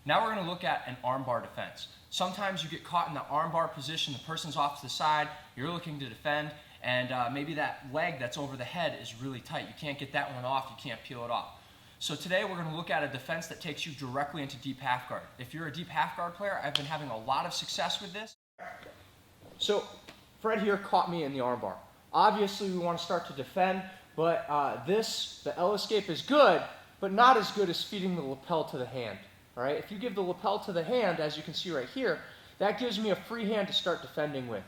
Now we're going to look at an armbar defense. Sometimes you get caught in the armbar position, the person's off to the side, you're looking to defend, and maybe that leg that's over the head is really tight. You can't get that one off, you can't peel it off. So today we're going to look at a defense that takes you directly into deep half guard. If you're a deep half guard player, I've been having a lot of success with this. So Fred here caught me in the armbar. Obviously we want to start to defend, but the L escape is good, but not as good as feeding the lapel to the hand. All right? If you give the lapel to the hand, as you can see right here, that gives me a free hand to start defending with.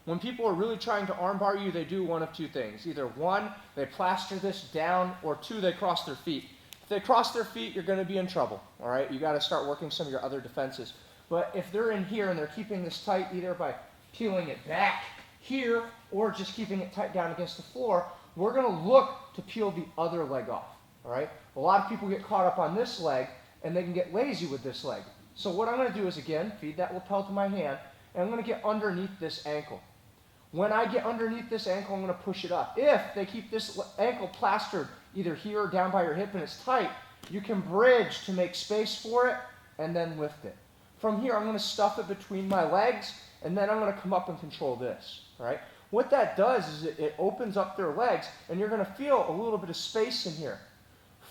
When people are really trying to armbar you, they do one of two things. Either one, they plaster this down, or two, they cross their feet. If they cross their feet, you're going to be in trouble. All right? You got to start working some of your other defenses. But if they're in here and they're keeping this tight, either by peeling it back here or just keeping it tight down against the floor, we're going to look to peel the other leg off. All right? A lot of people get caught up on this leg, and they can get lazy with this leg. So what I'm going to do is, again, feed that lapel to my hand, and I'm going to get underneath this ankle. When I get underneath this ankle, I'm going to push it up. If they keep this ankle plastered either here or down by your hip and it's tight, you can bridge to make space for it and then lift it. From here, I'm going to stuff it between my legs, and then I'm going to come up and control this. All right? What that does is it opens up their legs, and you're going to feel a little bit of space in here.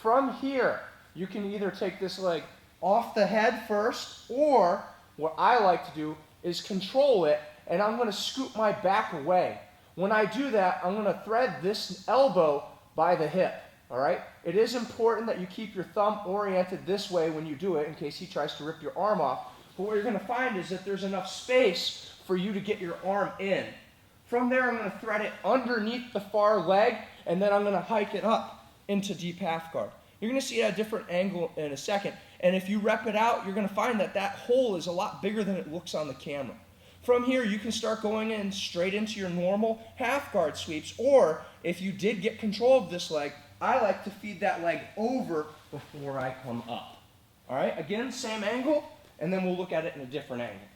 From here, you can either take this leg off the head first, or what I like to do is control it, and I'm going to scoot my back away. When I do that, I'm going to thread this elbow by the hip. All right? It is important that you keep your thumb oriented this way when you do it in case he tries to rip your arm off. But what you're going to find is that there's enough space for you to get your arm in. From there, I'm going to thread it underneath the far leg, and then I'm going to hike it up into deep half guard. You're going to see it at a different angle in a second. And if you rep it out, you're going to find that that hole is a lot bigger than it looks on the camera. From here, you can start going in straight into your normal half guard sweeps. Or if you did get control of this leg, I like to feed that leg over before I come up. All right, again, same angle, and then we'll look at it in a different angle.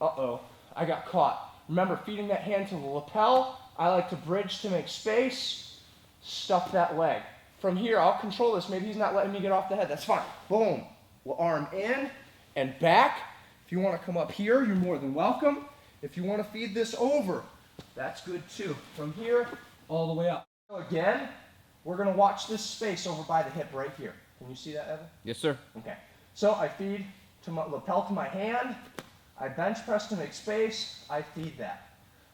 Uh-oh, I got caught. Remember, feeding that hand to the lapel, I like to bridge to make space, stuff that leg. From here, I'll control this. Maybe he's not letting me get off the head. That's fine. Boom. We'll arm in and back. If you want to come up here, you're more than welcome. If you want to feed this over, that's good too. From here, all the way up. So again, we're going to watch this space over by the hip right here. Can you see that, Evan? Yes, sir. Okay. So I feed to my lapel to my hand. I bench press to make space. I feed that.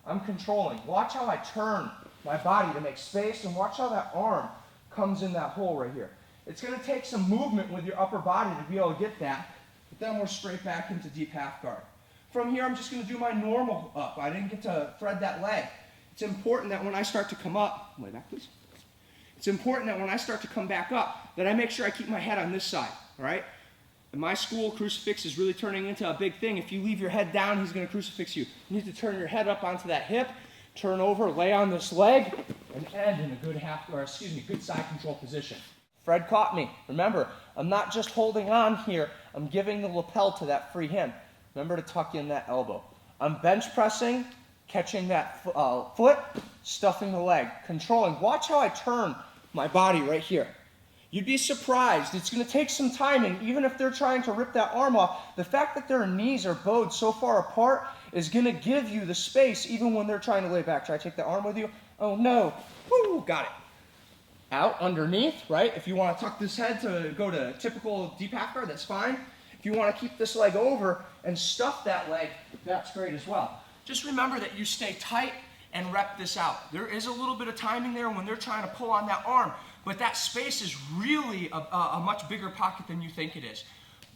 I'm controlling. Watch how I turn my body to make space, and watch how that arm comes in that hole right here. It's going to take some movement with your upper body to be able to get that, but then we're straight back into deep half guard. From here, I'm just going to do my normal up. I didn't get to thread that leg. It's important that when I start to come up, way back please. It's important that when I start to come back up, that I make sure I keep my head on this side, all right? In my school, crucifix is really turning into a big thing. If you leave your head down, he's going to crucifix you. You need to turn your head up onto that hip, turn over, lay on this leg, and end in a good good side control position. Fred caught me. Remember, I'm not just holding on here. I'm giving the lapel to that free hand. Remember to tuck in that elbow. I'm bench pressing, catching that foot, stuffing the leg, controlling. Watch how I turn my body right here. You'd be surprised. It's going to take some timing, even if they're trying to rip that arm off. The fact that their knees are bowed so far apart is going to give you the space, even when they're trying to lay back. Try to take the arm with you. Oh, no. Woo, got it. Out underneath, right? If you want to tuck this head to go to typical deep half guard, that's fine. If you want to keep this leg over and stuff that leg, that's great as well. Just remember that you stay tight and rep this out. There is a little bit of timing there when they're trying to pull on that arm, but that space is really a much bigger pocket than you think it is.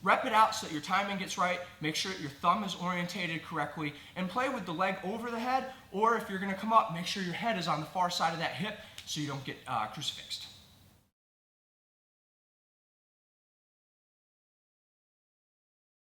Rep it out so that your timing gets right, make sure that your thumb is orientated correctly, and play with the leg over the head, or if you're going to come up, make sure your head is on the far side of that hip so you don't get crucifixed.